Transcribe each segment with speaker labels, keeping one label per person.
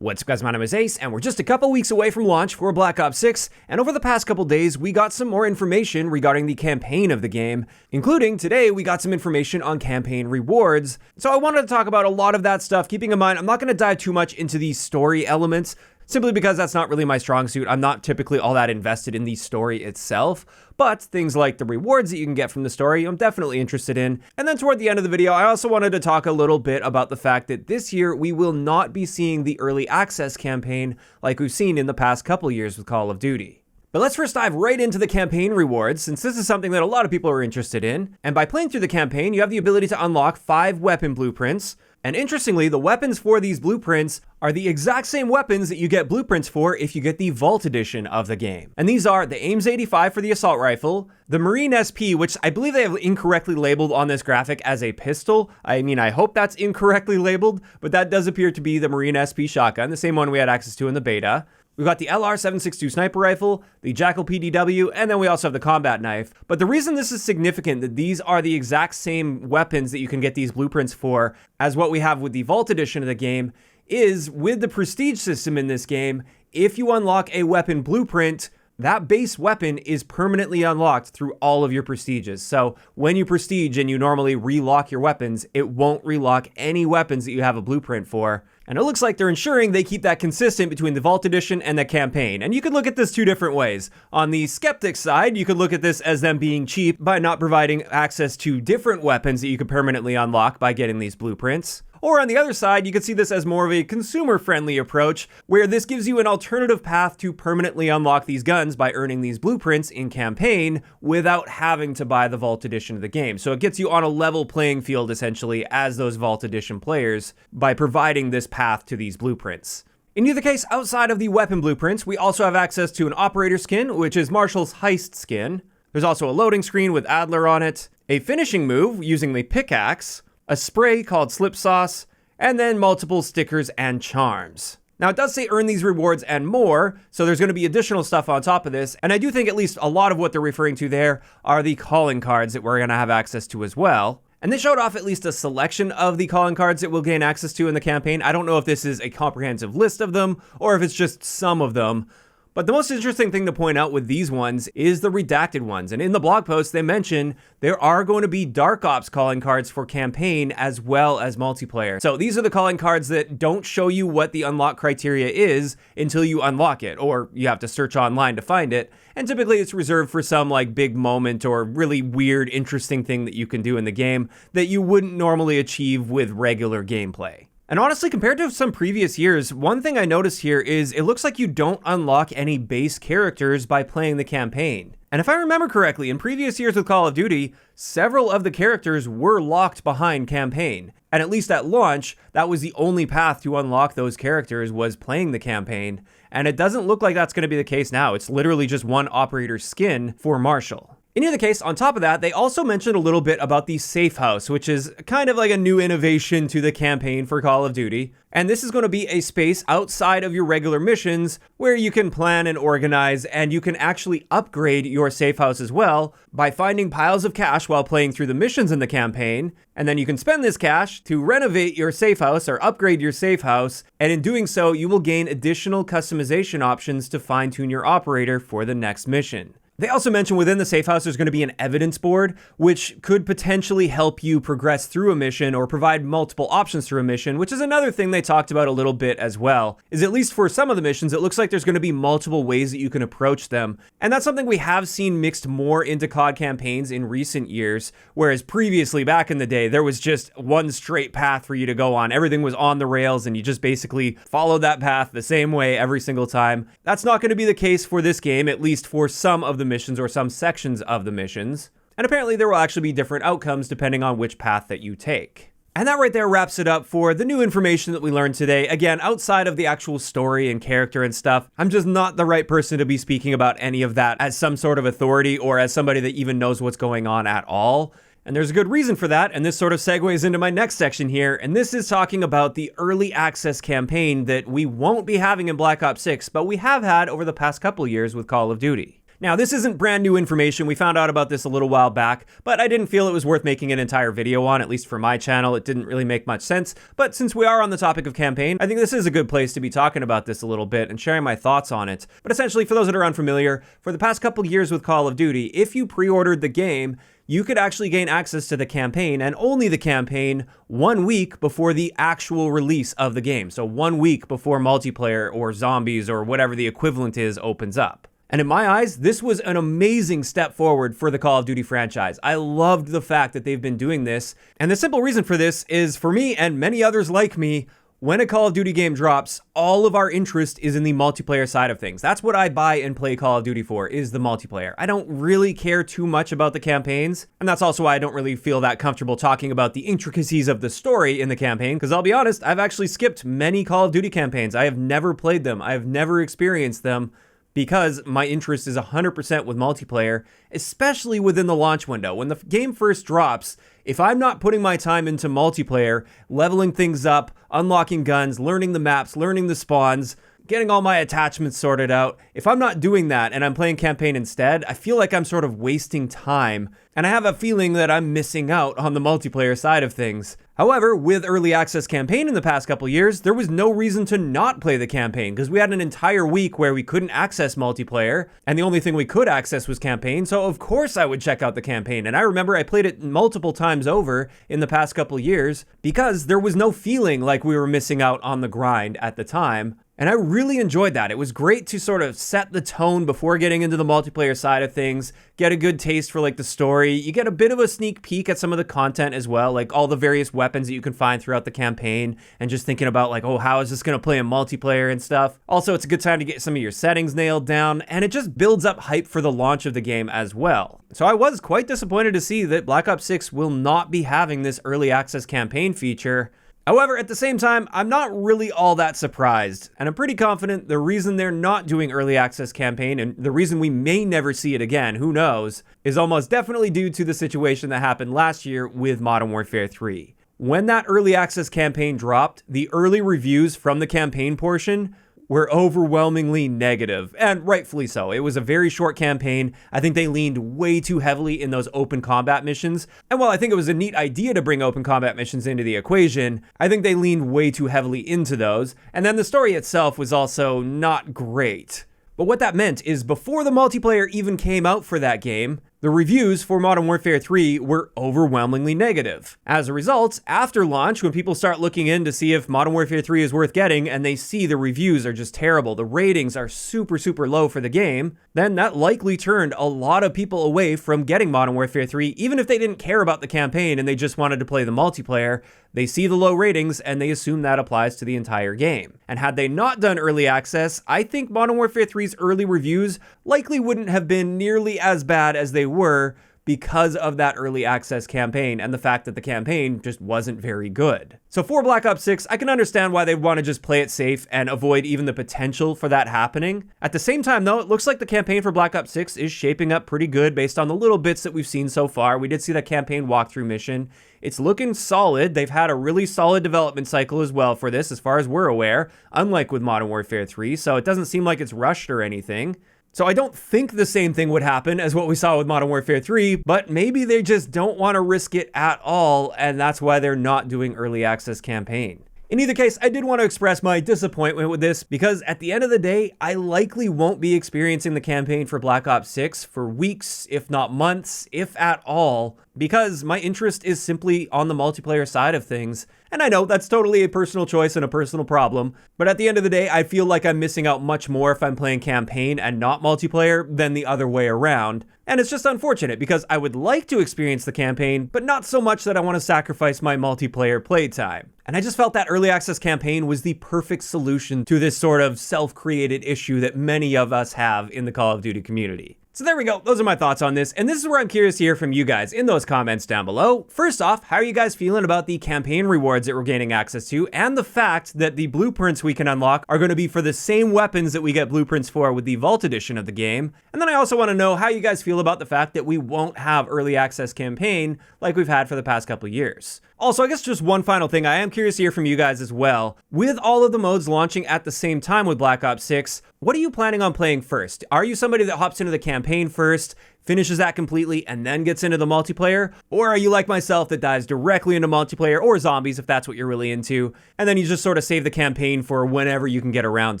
Speaker 1: What's up guys, my name is Ace, and we're just a couple weeks away from launch for Black Ops 6, and over the past couple days, we got some more information regarding the campaign of the game, including today we got some information on campaign rewards. So I wanted to talk about a lot of that stuff, keeping in mind I'm not going to dive too much into the story elements, simply because that's not really my strong suit. I'm not typically all that invested in the story itself, but things like the rewards that you can get from the story, I'm definitely interested in. And then toward the end of the video, I also wanted to talk a little bit about the fact that this year we will not be seeing the early access campaign like we've seen in the past couple years with Call of Duty. But let's first dive right into the campaign rewards, since this is something that a lot of people are interested in. And by playing through the campaign, you have the ability to unlock 5 weapon blueprints. And interestingly, the weapons for these blueprints are the exact same weapons that you get blueprints for if you get the Vault Edition of the game. And these are the Ames 85 for the assault rifle, the Marine SP, which I believe they have incorrectly labeled on this graphic as a pistol. I mean, I hope that's incorrectly labeled, but that does appear to be the Marine SP shotgun, the same one we had access to in the beta. We've got the LR762 sniper rifle, the Jackal PDW, and then we also have the combat knife. But the reason this is significant that these are the exact same weapons that you can get these blueprints for as what we have with the Vault Edition of the game is with the prestige system in this game, if you unlock a weapon blueprint, that base weapon is permanently unlocked through all of your prestiges. So when you prestige and you normally relock your weapons, it won't relock any weapons that you have a blueprint for. And it looks like they're ensuring they keep that consistent between the Vault Edition and the campaign. And you could look at this two different ways. On the skeptic side, you could look at this as them being cheap by not providing access to different weapons that you could permanently unlock by getting these blueprints. Or on the other side, you could see this as more of a consumer-friendly approach, where this gives you an alternative path to permanently unlock these guns by earning these blueprints in campaign without having to buy the Vault Edition of the game. So it gets you on a level playing field, essentially, as those Vault Edition players by providing this path to these blueprints. In either case, outside of the weapon blueprints, we also have access to an operator skin, which is Marshall's heist skin. There's also a loading screen with Adler on it, a finishing move using the pickaxe, a spray called Slip Sauce, and then multiple stickers and charms. Now it does say earn these rewards and more, so there's going to be additional stuff on top of this, and I do think at least a lot of what they're referring to there are the calling cards that we're going to have access to as well. And they showed off at least a selection of the calling cards that we'll gain access to in the campaign. I don't know if this is a comprehensive list of them, or if it's just some of them. But the most interesting thing to point out with these ones is the redacted ones. And in the blog post, they mention there are going to be Dark Ops calling cards for campaign as well as multiplayer. So these are the calling cards that don't show you what the unlock criteria is until you unlock it, or you have to search online to find it. And typically it's reserved for some like big moment or really weird, interesting thing that you can do in the game that you wouldn't normally achieve with regular gameplay. And honestly, compared to some previous years, one thing I noticed here is it looks like you don't unlock any base characters by playing the campaign. And if I remember correctly, in previous years with Call of Duty, several of the characters were locked behind campaign. And at least at launch, that was the only path to unlock those characters was playing the campaign. And it doesn't look like that's going to be the case now. It's literally just one operator skin for Marshall. In either case, on top of that, they also mentioned a little bit about the Safehouse, which is kind of like a new innovation to the campaign for Call of Duty. And this is going to be a space outside of your regular missions where you can plan and organize, and you can actually upgrade your Safehouse as well by finding piles of cash while playing through the missions in the campaign. And then you can spend this cash to renovate your Safehouse or upgrade your Safehouse. And in doing so, you will gain additional customization options to fine-tune your operator for the next mission. They also mentioned within the Safehouse there's going to be an evidence board, which could potentially help you progress through a mission or provide multiple options through a mission, which is another thing they talked about a little bit as well, is at least for some of the missions, it looks like there's going to be multiple ways that you can approach them. And that's something we have seen mixed more into COD campaigns in recent years, whereas previously, back in the day, there was just one straight path for you to go on. Everything was on the rails and you just basically followed that path the same way every single time. That's not going to be the case for this game, at least for some of the missions or some sections of the missions. And apparently there will actually be different outcomes depending on which path that you take. And that right there wraps it up for the new information that we learned today. Again, outside of the actual story and character and stuff, I'm just not the right person to be speaking about any of that as some sort of authority or as somebody that even knows what's going on at all. And there's a good reason for that, and this sort of segues into my next section here, and this is talking about the early access campaign that we won't be having in Black Ops 6, but we have had over the past couple years with Call of Duty. Now, this isn't brand new information. We found out about this a little while back, but I didn't feel it was worth making an entire video on, at least for my channel. It didn't really make much sense. But since we are on the topic of campaign, I think this is a good place to be talking about this a little bit and sharing my thoughts on it. But essentially, for those that are unfamiliar, for the past couple years with Call of Duty, if you pre-ordered the game, you could actually gain access to the campaign, and only the campaign, 1 week before the actual release of the game. So 1 week before multiplayer or zombies or whatever the equivalent is opens up. And in my eyes, this was an amazing step forward for the Call of Duty franchise. I loved the fact that they've been doing this. And the simple reason for this is, for me and many others like me, when a Call of Duty game drops, all of our interest is in the multiplayer side of things. That's what I buy and play Call of Duty for, is the multiplayer. I don't really care too much about the campaigns, and that's also why I don't really feel that comfortable talking about the intricacies of the story in the campaign, because I'll be honest, I've actually skipped many Call of Duty campaigns. I have never played them. I have never experienced them, because my interest is 100% with multiplayer, especially within the launch window. When the game first drops, if I'm not putting my time into multiplayer, leveling things up, unlocking guns, learning the maps, learning the spawns, getting all my attachments sorted out, if I'm not doing that and I'm playing campaign instead, I feel like I'm sort of wasting time, and I have a feeling that I'm missing out on the multiplayer side of things. However, with early access campaign in the past couple years, there was no reason to not play the campaign, because we had an entire week where we couldn't access multiplayer, and the only thing we could access was campaign, so of course I would check out the campaign. And I remember I played it multiple times over in the past couple years, because there was no feeling like we were missing out on the grind at the time. And I really enjoyed that. It was great to sort of set the tone before getting into the multiplayer side of things, get a good taste for like the story. You get a bit of a sneak peek at some of the content as well, like all the various weapons that you can find throughout the campaign, and just thinking about like, oh, how is this going to play in multiplayer and stuff. Also, it's a good time to get some of your settings nailed down, and it just builds up hype for the launch of the game as well. So I was quite disappointed to see that Black Ops 6 will not be having this early access campaign feature. However, at the same time, I'm not really all that surprised, and I'm pretty confident the reason they're not doing early access campaign, and the reason we may never see it again, who knows, is almost definitely due to the situation that happened last year with Modern Warfare 3. When that early access campaign dropped, the early reviews from the campaign portion were overwhelmingly negative, and rightfully so. It was a very short campaign. I think they leaned way too heavily in those open combat missions. And while I think it was a neat idea to bring open combat missions into the equation, I think they leaned way too heavily into those. And then the story itself was also not great. But what that meant is before the multiplayer even came out for that game, the reviews for Modern Warfare 3 were overwhelmingly negative. As a result, after launch, when people start looking in to see if Modern Warfare 3 is worth getting and they see the reviews are just terrible, the ratings are super low for the game, then that likely turned a lot of people away from getting Modern Warfare 3, even if they didn't care about the campaign and they just wanted to play the multiplayer. They see the low ratings and they assume that applies to the entire game. And had they not done early access, I think Modern Warfare 3's early reviews likely wouldn't have been nearly as bad as they were, because of that early access campaign and the fact that the campaign just wasn't very good. So for Black Ops 6, I can understand why they'd want to just play it safe and avoid even the potential for that happening. At the same time though, it looks like the campaign for Black Ops 6 is shaping up pretty good based on the little bits that we've seen so far. We did see that campaign walkthrough mission. It's looking solid. They've had a really solid development cycle as well for this, as far as we're aware, unlike with Modern Warfare 3, so it doesn't seem like it's rushed or anything. So I don't think the same thing would happen as what we saw with Modern Warfare 3, but maybe they just don't want to risk it at all, and that's why they're not doing early access campaign. In either case, I did want to express my disappointment with this, because at the end of the day, I likely won't be experiencing the campaign for Black Ops 6 for weeks, if not months, if at all, because my interest is simply on the multiplayer side of things. And I know that's totally a personal choice and a personal problem, but at the end of the day, I feel like I'm missing out much more if I'm playing campaign and not multiplayer than the other way around. And it's just unfortunate, because I would like to experience the campaign, but not so much that I want to sacrifice my multiplayer playtime. And I just felt that early access campaign was the perfect solution to this sort of self-created issue that many of us have in the Call of Duty community. So there we go, those are my thoughts on this, and this is where I'm curious to hear from you guys in those comments down below. First off, how are you guys feeling about the campaign rewards that we're gaining access to, and the fact that the blueprints we can unlock are going to be for the same weapons that we get blueprints for with the Vault Edition of the game? And then I also want to know how you guys feel about the fact that we won't have early access campaign like we've had for the past couple years. Also, I guess just one final thing, I am curious to hear from you guys as well. With all of the modes launching at the same time with Black Ops 6, What are you planning on playing first? Are you somebody that hops into the campaign first, finishes that completely, and then gets into the multiplayer? Or are you like myself that dives directly into multiplayer or zombies if that's what you're really into, and then you just sort of save the campaign for whenever you can get around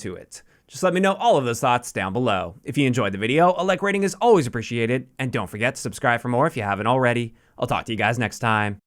Speaker 1: to it? Just let me know all of those thoughts down below. If you enjoyed the video, a like rating is always appreciated, and don't forget to subscribe for more if you haven't already. I'll talk to you guys next time.